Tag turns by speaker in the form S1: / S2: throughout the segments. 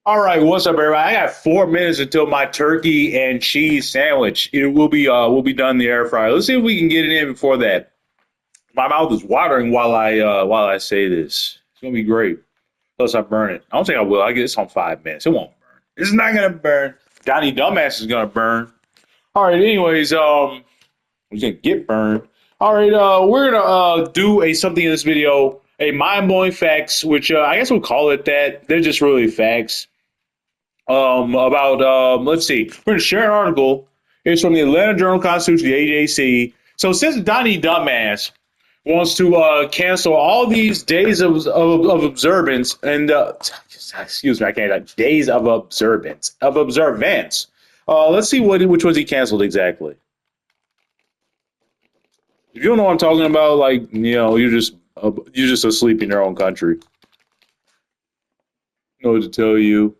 S1: All right, what's up, everybody? I got 4 minutes until my turkey and cheese sandwich. It will be done in the air fryer. Let's see if we can get it in before that. My mouth is watering while I say this. It's gonna be great. Plus, I burn it. I don't think I will. I get this on 5 minutes. It won't burn. It's not gonna burn. Donnie Dumbass is gonna burn. All right. Anyways, we can get burned. All right. We're gonna do a something in this video. A mind blowing facts, which I guess we'll call it that. They're just really facts. About let's see, we're going to share an article. It's from the Atlanta Journal Constitution, the AJC. So since Donnie Dumbass wants to cancel all these days of observance and excuse me, I can't days of observance. Let's see which ones he canceled exactly. If you don't know what I'm talking about, like you're just asleep in your own country. I know what to tell you.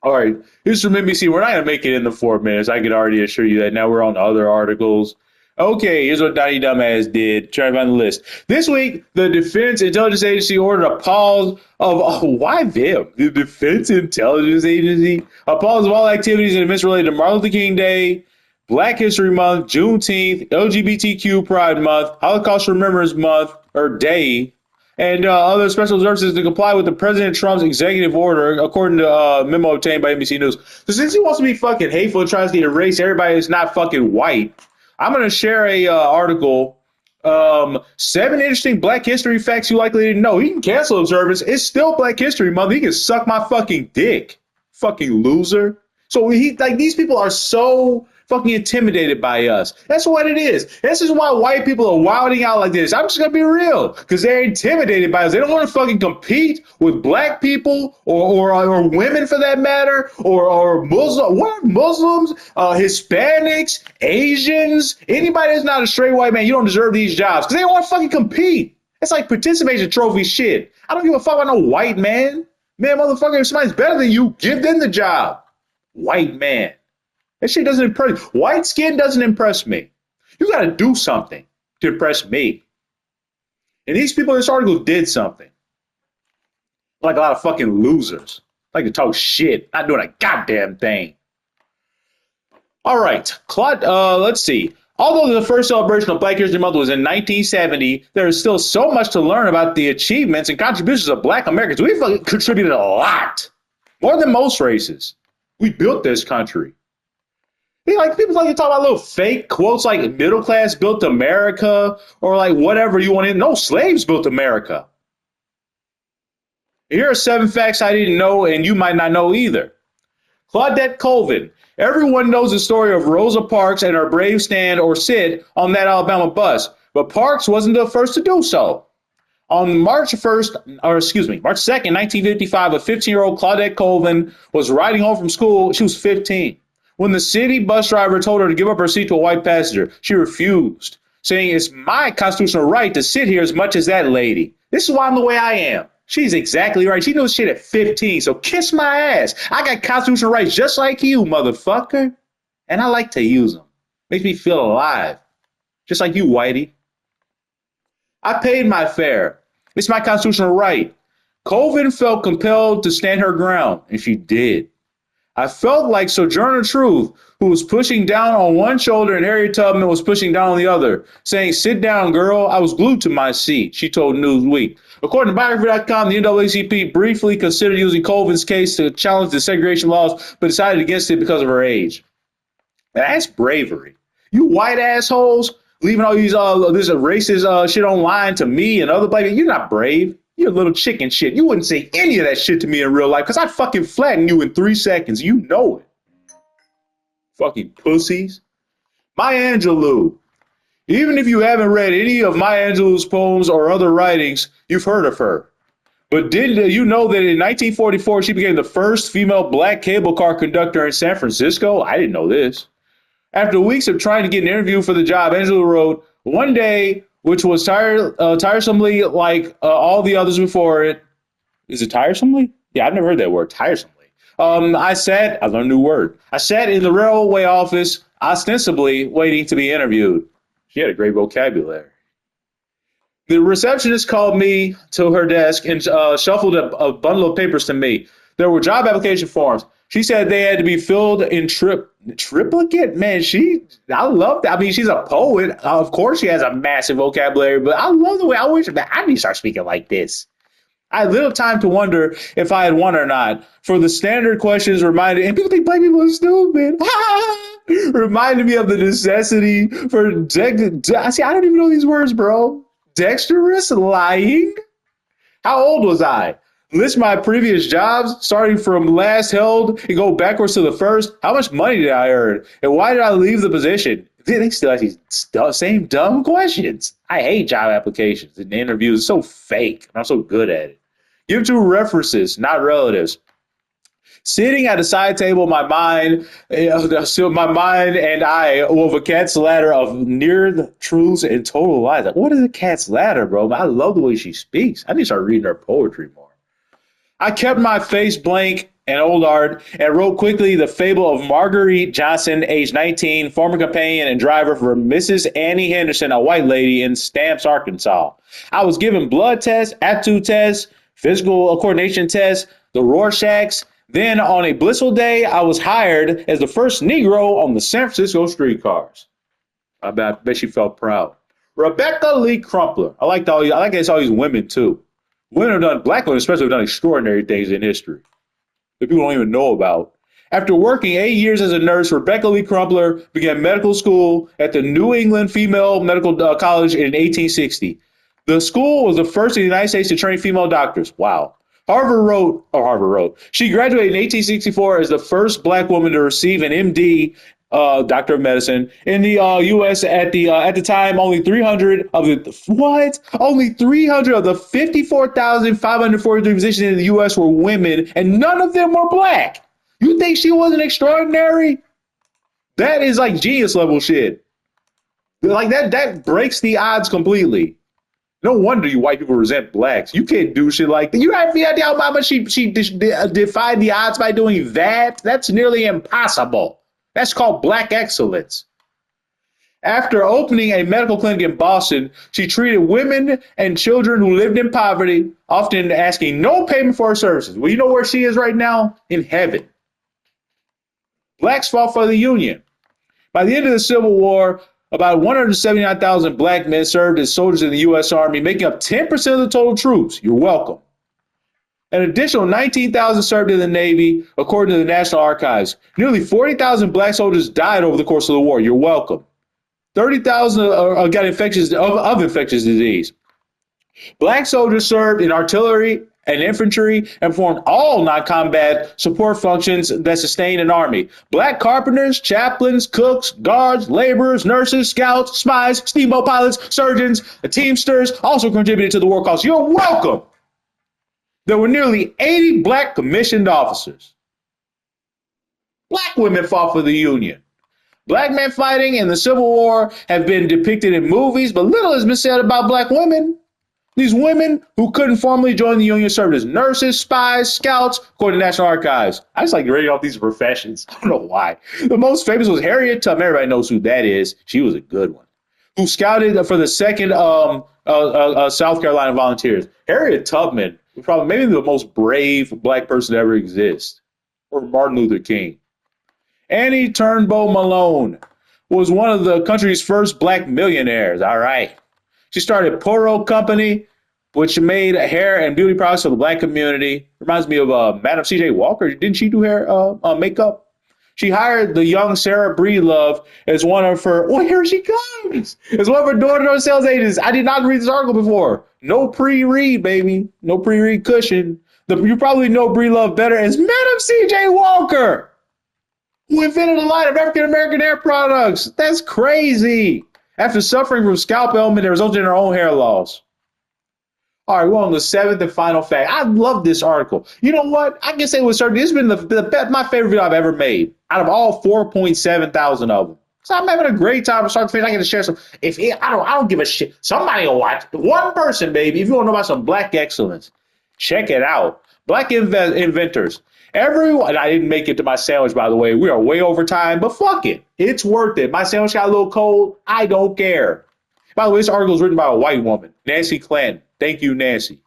S1: All right, here's from NBC. We're not going to make it in the 4 minutes. I can already assure you that. Now we're on other articles. Okay, here's what Donnie Dumbass did. Try to find the list. This week, the Defense Intelligence Agency ordered a pause of, why them? The Defense Intelligence Agency? A pause of all activities and events related to Martin Luther King Day, Black History Month, Juneteenth, LGBTQ Pride Month, Holocaust Remembrance Month, or Day, and other special services to comply with the President Trump's executive order, according to a memo obtained by NBC News. So since he wants to be fucking hateful and tries to erase everybody that's not fucking white, I'm going to share a article, 7 interesting Black history facts you likely didn't know. He can cancel observance. It's still Black History Month. He can suck my fucking dick. Fucking loser. So these people are so fucking intimidated by us. That's what it is. This is why white people are wilding out like this. I'm just gonna be real, because they're intimidated by us. They don't want to fucking compete with black people or women for that matter, or Muslims, Hispanics, Asians, anybody that's not a straight white man. You don't deserve these jobs because they don't want to fucking compete. It's like participation trophy shit. I don't give a fuck about no white man. Man, motherfucker, if somebody's better than you, give them the job. White man. That shit doesn't impress. White skin doesn't impress me. You got to do something to impress me. And these people in this article did something. Like a lot of fucking losers. Like to talk shit, not doing a goddamn thing. All right, let's see. Although the first celebration of Black History Month was in 1970, there is still so much to learn about the achievements and contributions of Black Americans. We've contributed a lot. More than most races. We built this country. People like to talk about little fake quotes like middle class built America or like whatever you want to. No, slaves built America. Here are 7 facts I didn't know and you might not know either. Claudette Colvin. Everyone knows the story of Rosa Parks and her brave stand or sit on that Alabama bus, but Parks wasn't the first to do so. On March 2nd, 1955, a 15-year-old Claudette Colvin was riding home from school. She was 15. When the city bus driver told her to give up her seat to a white passenger, she refused, saying, "It's my constitutional right to sit here as much as that lady. This is why I'm the way I am." She's exactly right. She knows shit at 15, so kiss my ass. I got constitutional rights just like you, motherfucker. And I like to use them. Makes me feel alive. Just like you, whitey. I paid my fare. It's my constitutional right. Colvin felt compelled to stand her ground, and she did. I felt like Sojourner Truth, who was pushing down on one shoulder and Harriet Tubman was pushing down on the other, saying, "Sit down, girl. I was glued to my seat," she told Newsweek. According to Biography.com, the NAACP briefly considered using Colvin's case to challenge the segregation laws, but decided against it because of her age. That's bravery. You white assholes leaving all these this racist shit online to me and other black people. You're not brave. You're a little chicken shit. You wouldn't say any of that shit to me in real life because I'd fucking flatten you in 3 seconds. You know it. Fucking pussies. Maya Angelou. Even if you haven't read any of Maya Angelou's poems or other writings, you've heard of her. But did you know that in 1944 she became the first female black cable car conductor in San Francisco? I didn't know this. After weeks of trying to get an interview for the job, Angelou wrote, "One day, which was tiresomely like all the others before it." Is it tiresomely? Yeah, I've never heard that word, tiresomely. I learned a new word. I sat in the railway office, ostensibly waiting to be interviewed. She had a great vocabulary. The receptionist called me to her desk and shuffled a bundle of papers to me. There were job application forms. She said they had to be filled in triplicate. Man, I love that. I mean, she's a poet. Of course, she has a massive vocabulary, but I love the way I need to start speaking like this. I had little time to wonder if I had won or not. For the standard questions reminded, and people think black people are stupid, reminded me of the necessity for, see, I don't even know these words, bro. Dexterous lying? How old was I? List my previous jobs, starting from last held and go backwards to the first. How much money did I earn? And why did I leave the position? They still ask these same dumb questions. I hate job applications and interviews. It's so fake. I'm so good at it. Give two references, not relatives. Sitting at a side table, my mind and I with a cat's ladder of near the truths and total lies. Like, what is a cat's ladder, bro? I love the way she speaks. I need to start reading her poetry more. I kept my face blank and old art and wrote quickly the fable of Marguerite Johnson, age 19, former companion and driver for Mrs. Annie Henderson, a white lady in Stamps, Arkansas. I was given blood tests, aptitude tests, physical coordination tests, the Rorschachs. Then on a blissful day, I was hired as the first Negro on the San Francisco streetcars. I bet she felt proud. Rebecca Lee Crumpler. I like all these women too. Black women especially have done extraordinary things in history that people don't even know about. After working 8 years as a nurse, Rebecca Lee Crumpler began medical school at the New England Female Medical College in 1860. The school was the first in the United States to train female doctors. Wow. Harvard wrote. She graduated in 1864 as the first black woman to receive an MD, Doctor of Medicine, in the U.S. At the time, only 300 of the 54,543 physicians in the U.S. were women, and none of them were black. You think she wasn't extraordinary? That is like genius level shit. Like that breaks the odds completely. No wonder you white people resent blacks. You can't do shit like that. You have any idea how much she defied the odds by doing that? That's nearly impossible. That's called black excellence. After opening a medical clinic in Boston, she treated women and children who lived in poverty, often asking no payment for her services. Well, you know where she is right now? In heaven. Blacks fought for the Union. By the end of the Civil War, about 179,000 black men served as soldiers in the U.S. Army, making up 10% of the total troops. You're welcome. An additional 19,000 served in the Navy, according to the National Archives. Nearly 40,000 black soldiers died over the course of the war. You're welcome. 30,000 got infectious disease. Black soldiers served in artillery and infantry and performed all non-combat support functions that sustained an army. Black carpenters, chaplains, cooks, guards, laborers, nurses, scouts, spies, steamboat pilots, surgeons, teamsters also contributed to the war cause. You're welcome. There were nearly 80 black commissioned officers. Black women fought for the Union. Black men fighting in the Civil War have been depicted in movies, but little has been said about black women. These women who couldn't formally join the Union served as nurses, spies, scouts, according to National Archives. I just like reading off these professions. I don't know why. The most famous was Harriet Tubman. Everybody knows who that is. She was a good one. Who scouted for the 2nd South Carolina Volunteers. Harriet Tubman was probably maybe the most brave black person to ever exist. Or Martin Luther King. Annie Turnbow Malone was one of the country's first black millionaires. All right. She started Poro Company, which made hair and beauty products for the black community. Reminds me of Madam C.J. Walker. Didn't she do hair makeup? She hired the young Sarah Breedlove as one of her, here she comes, as one of her door-to-door sales agents. I did not read this article before. No pre-read, baby. No pre-read cushion. You probably know Breedlove better as Madam C.J. Walker, who invented a line of African-American hair products. That's crazy. After suffering from scalp ailment that resulted in her own hair loss. All right, we're on the 7th and final fact. I love this article. You know what? I can say with certainty, this has been my favorite video I've ever made out of all 4.7 thousand of them. So I'm having a great time from start to finish. I get to share some. I don't give a shit. Somebody will watch. One person, baby. If you want to know about some black excellence, check it out. Black inventors. Everyone, I didn't make it to my sandwich, by the way. We are way over time, but fuck it. It's worth it. My sandwich got a little cold. I don't care. By the way, this article is written by a white woman, Nancy Clanton. Thank you, Nancy.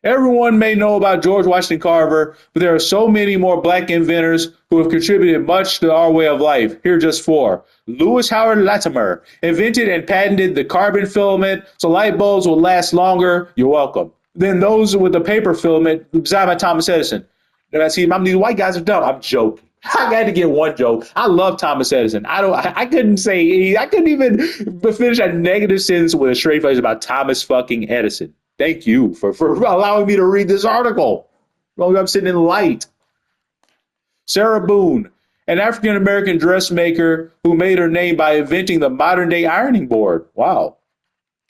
S1: Everyone may know about George Washington Carver, but there are so many more black inventors who have contributed much to our way of life. Here are just four. Lewis Howard Latimer invented and patented the carbon filament so light bulbs will last longer. You're welcome. Then those with the paper filament, designed by Thomas Edison. And I see, these white guys are dumb. I'm joking. I had to get one joke. I love Thomas Edison. I couldn't even finish a negative sentence with a straight face about Thomas fucking Edison. Thank you for allowing me to read this article. I'm sitting in the light. Sarah Boone, an African American dressmaker who made her name by inventing the modern day ironing board. Wow.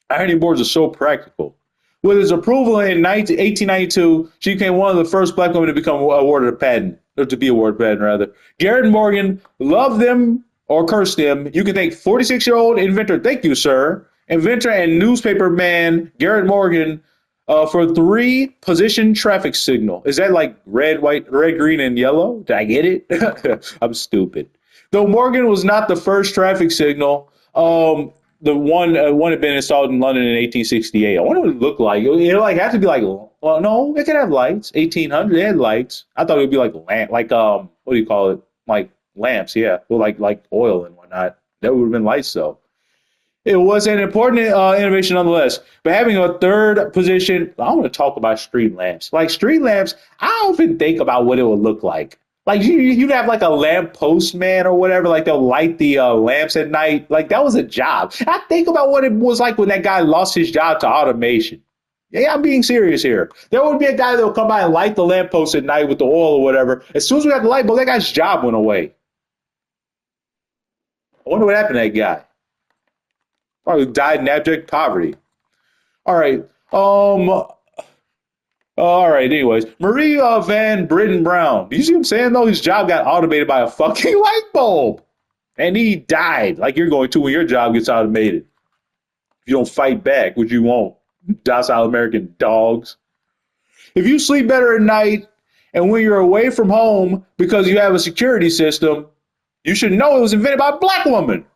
S1: Ironing boards are so practical. With his approval in 1892, she became one of the first black women to become awarded a patent, or to be awarded a patent, rather. Garrett Morgan, love them or curse them. You can thank 46-year-old inventor, thank you, sir, inventor and newspaper man Garrett Morgan for 3-position traffic signal. Is that like red, white, red, green, and yellow? Did I get it? I'm stupid. Though Morgan was not the first traffic signal, the one had been installed in London in 1868. I wonder what it looked like. It like had to be like, well, no, it could have lights. 1800, they had lights. I thought it would be like what do you call it? Like lamps, yeah, well, like oil and whatnot. That would have been lights though. It was an important innovation nonetheless. But having a third position, I want to talk about street lamps. Like street lamps, I often think about what it would look like. Like you'd have like a lamp postman or whatever, like they'll light the lamps at night. Like that was a job. I think about what it was like when that guy lost his job to automation. Yeah, I'm being serious here. There would be a guy that would come by and light the lamppost at night with the oil or whatever. As soon as we got the light bulb, that guy's job went away. I wonder what happened to that guy. Probably died in abject poverty. All right. All right, anyways. Marie Van Britten Brown. Do you see what I'm saying, though? His job got automated by a fucking light bulb. And he died like you're going to when your job gets automated. If you don't fight back, which you won't. Docile American dogs. If you sleep better at night and when you're away from home because you have a security system, you should know it was invented by a black woman.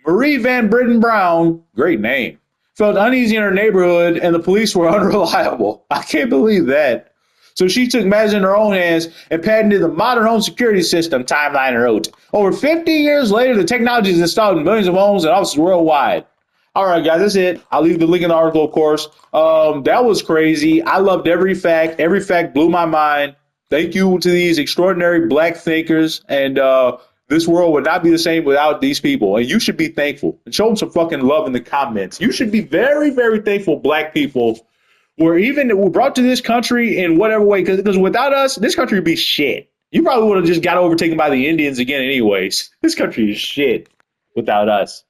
S1: Marie Van Britten Brown, great name, felt uneasy in her neighborhood and the police were unreliable. I can't believe that. So she took matters in her own hands and patented the modern home security system, Timeline wrote. Over 50 years later, the technology is installed in millions of homes and offices worldwide. All right, guys, that's it. I'll leave the link in the article, of course. That was crazy. I loved every fact. Every fact blew my mind. Thank you to these extraordinary black thinkers. And this world would not be the same without these people. And you should be thankful. And show them some fucking love in the comments. You should be very, very thankful, black people, we're brought to this country in whatever way. Because without us, this country would be shit. You probably would have just got overtaken by the Indians again anyways. This country is shit without us.